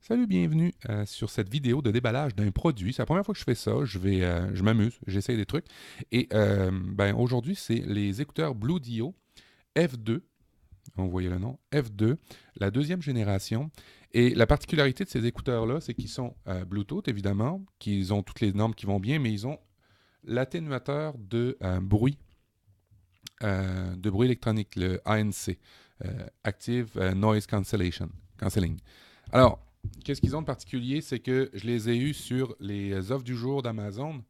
Salut, bienvenue sur cette vidéo de déballage d'un produit. C'est la première fois que je fais ça. Je m'amuse, j'essaye des trucs. Et aujourd'hui, c'est les écouteurs Blue Dio F2. Vous voyez le nom, F2, la deuxième génération. Et la particularité de ces écouteurs-là, c'est qu'ils sont Bluetooth, évidemment, qu'ils ont toutes les normes qui vont bien, mais ils ont l'atténuateur de bruit électronique, le ANC, Active Noise Cancelling. Alors, qu'est-ce qu'ils ont de particulier? C'est que je les ai eus sur les offres du jour d'Amazon.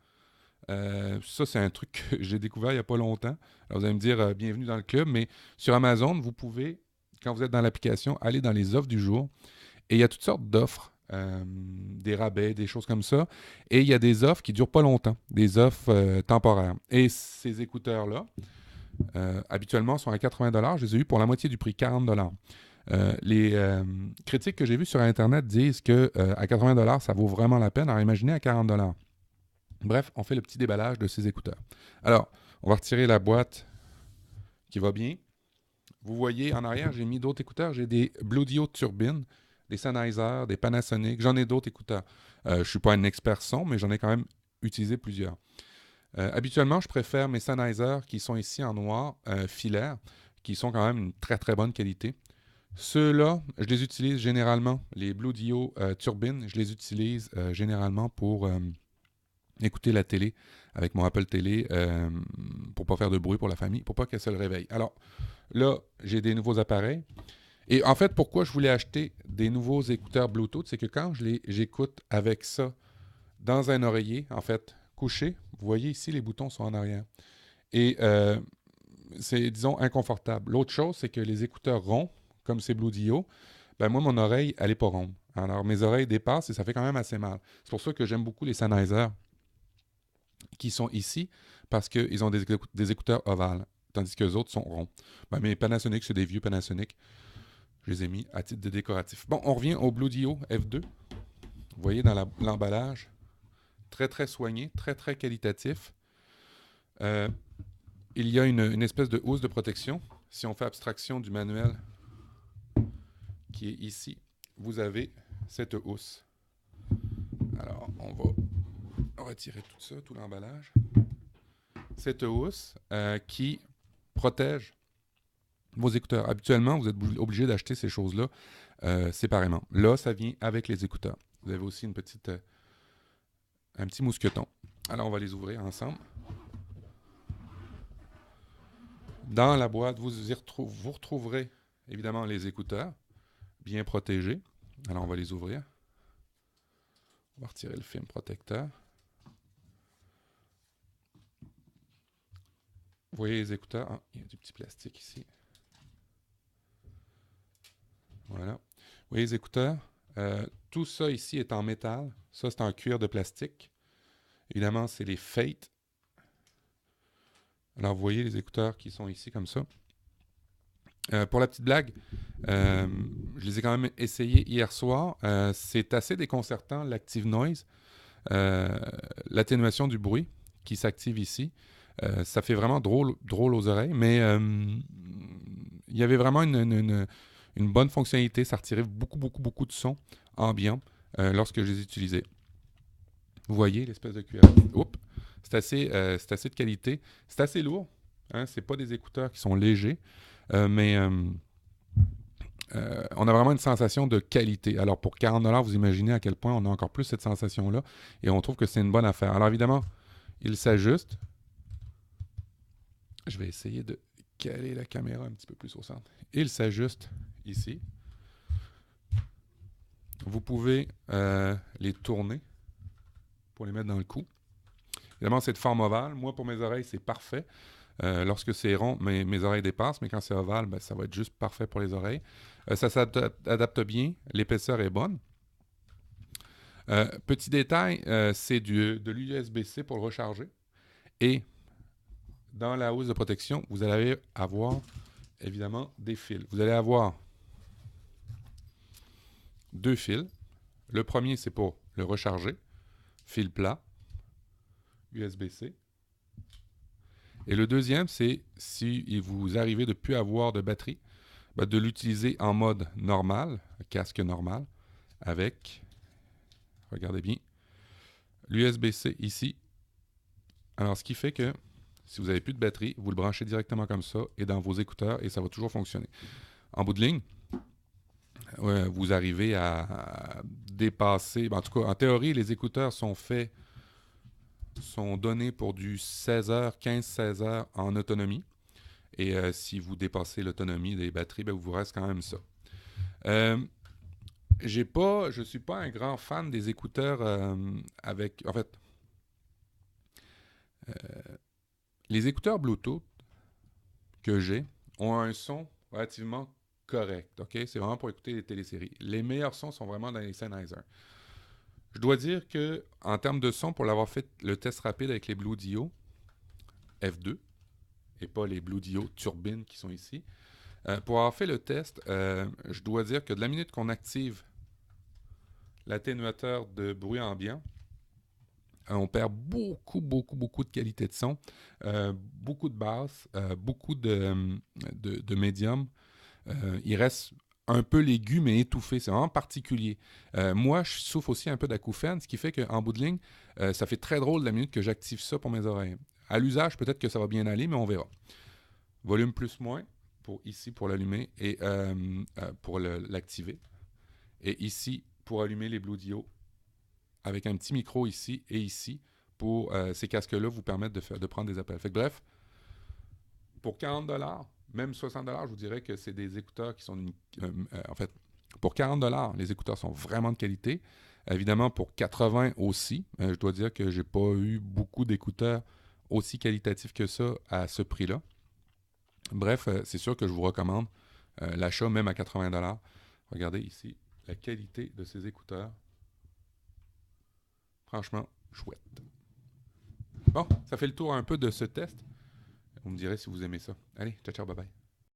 Ça, c'est un truc que j'ai découvert il n'y a pas longtemps. Alors, vous allez me dire, bienvenue dans le club, mais sur Amazon, vous pouvez, quand vous êtes dans l'application, aller dans les offres du jour. Et il y a toutes sortes d'offres, des rabais, des choses comme ça. Et il y a des offres qui ne durent pas longtemps, des offres temporaires. Et ces écouteurs-là, habituellement, sont à 80 $. Je les ai eus pour la moitié du prix, 40 $. Les critiques que j'ai vues sur Internet disent que à 80 $, ça vaut vraiment la peine. Alors imaginez à 40 $. Bref, on fait le petit déballage de ces écouteurs. Alors, on va retirer la boîte qui va bien. Vous voyez, en arrière, j'ai mis d'autres écouteurs. J'ai des Blue Dio Turbine, des Sennheiser, des Panasonic. J'en ai d'autres écouteurs. Je ne suis pas un expert son, mais j'en ai quand même utilisé plusieurs. Habituellement, je préfère mes Sennheiser qui sont ici en noir, filaire, qui sont quand même une très très bonne qualité. Ceux-là, je les utilise généralement, les Blue Dio Turbine, je les utilise généralement pour écouter la télé avec mon Apple Télé pour pas faire de bruit pour la famille, pour pas qu'elle se le réveille. Alors là, j'ai des nouveaux appareils. Et en fait, pourquoi je voulais acheter des nouveaux écouteurs Bluetooth, c'est que quand j'écoute avec ça dans un oreiller, en fait, couché, vous voyez ici, les boutons sont en arrière. Et c'est, disons, inconfortable. L'autre chose, c'est que les écouteurs ronds, comme ces Blue Dio, ben moi, mon oreille, elle n'est pas ronde. Alors, mes oreilles dépassent et ça fait quand même assez mal. C'est pour ça que j'aime beaucoup les Sennheiser qui sont ici, parce qu'ils ont des écouteurs ovales, tandis que les autres sont ronds. Ben, mes Panasonic, c'est des vieux Panasonic. Je les ai mis à titre de décoratif. Bon, on revient au Blue Dio F2. Vous voyez dans l'emballage, très, très soigné, très, très qualitatif. Euh, il y a une espèce de housse de protection. Si on fait abstraction du manuel qui est ici, vous avez cette housse. Alors, on va retirer tout ça, tout l'emballage. Cette housse qui protège vos écouteurs. Habituellement, vous êtes obligé d'acheter ces choses-là séparément. Là, ça vient avec les écouteurs. Vous avez aussi un petit mousqueton. Alors, on va les ouvrir ensemble. Dans la boîte, vous retrouverez évidemment les écouteurs bien protégés. Alors, on va les ouvrir. On va retirer le film protecteur. Vous voyez les écouteurs. Ah, il y a du petit plastique ici. Voilà. Vous voyez les écouteurs. Tout ça ici est en métal. Ça, c'est en cuir de plastique. Évidemment, c'est les Fate. Alors, vous voyez les écouteurs qui sont ici comme ça. Pour la petite blague, je les ai quand même essayés hier soir. C'est assez déconcertant, l'Active Noise, l'atténuation du bruit qui s'active ici. Ça fait vraiment drôle aux oreilles, mais il y avait vraiment une bonne fonctionnalité. Ça retirait beaucoup de son ambiant lorsque je les utilisais. Vous voyez l'espèce de cuir. Oups! C'est assez de qualité. C'est assez lourd. Hein? Ce pas des écouteurs qui sont légers, mais on a vraiment une sensation de qualité. Alors pour 40 $, vous imaginez à quel point on a encore plus cette sensation-là et on trouve que c'est une bonne affaire. Alors évidemment, il s'ajuste. Je vais essayer de caler la caméra un petit peu plus au centre. Il s'ajuste ici. Vous pouvez les tourner pour les mettre dans le cou. Évidemment, c'est de forme ovale. Moi, pour mes oreilles, c'est parfait. Lorsque c'est rond, mes oreilles dépassent, mais quand c'est ovale, ben, ça va être juste parfait pour les oreilles. Ça s'adapte bien, l'épaisseur est bonne. Petit détail, c'est de l'USB-C pour le recharger. Et dans la housse de protection, vous allez avoir évidemment des fils. Vous allez avoir deux fils. Le premier, c'est pour le recharger, fil plat, USB-C. Et le deuxième, c'est si vous arrivez de ne plus avoir de batterie, ben de l'utiliser en mode normal, casque normal, avec, regardez bien, l'USB-C ici. Alors, ce qui fait que si vous n'avez plus de batterie, vous le branchez directement comme ça et dans vos écouteurs et ça va toujours fonctionner. En bout de ligne, vous arrivez à dépasser, en tout cas, en théorie, les écouteurs sont donnés pour du 16 heures, 15-16 heures en autonomie. Et si vous dépassez l'autonomie des batteries, ben, il vous reste quand même ça. Je suis pas un grand fan des écouteurs avec... En fait, les écouteurs Bluetooth que j'ai ont un son relativement correct. OK? C'est vraiment pour écouter les téléséries. Les meilleurs sons sont vraiment dans les Sennheiser. Je dois dire que en termes de son, pour l'avoir fait le test rapide avec les Blue Dio F2 et pas les Blue Dio Turbine qui sont ici, pour avoir fait le test, je dois dire que de la minute qu'on active l'atténuateur de bruit ambiant, on perd beaucoup de qualité de son, beaucoup de basse, beaucoup de médium. Il reste un peu l'aigu, mais étouffé. C'est vraiment particulier. Moi, je souffre aussi un peu d'acouphènes, ce qui fait qu'en bout de ligne, ça fait très drôle la minute que j'active ça pour mes oreilles. À l'usage, peut-être que ça va bien aller, mais on verra. Volume plus-moins, ici pour l'allumer et pour l'activer. Et ici, pour allumer les Blue Dio, avec un petit micro ici et ici, pour ces casques-là vous permettre de prendre des appels. Fait que, bref, pour 40$, même 60$, je vous dirais que c'est des écouteurs qui sont... en fait, pour 40$, les écouteurs sont vraiment de qualité. Évidemment, pour 80$ aussi, je dois dire que j'ai pas eu beaucoup d'écouteurs aussi qualitatifs que ça à ce prix-là. Bref, c'est sûr que je vous recommande l'achat même à 80$. Regardez ici la qualité de ces écouteurs. Franchement, chouette. Bon, ça fait le tour un peu de ce test. Vous me direz si vous aimez ça. Allez, ciao, ciao, bye bye.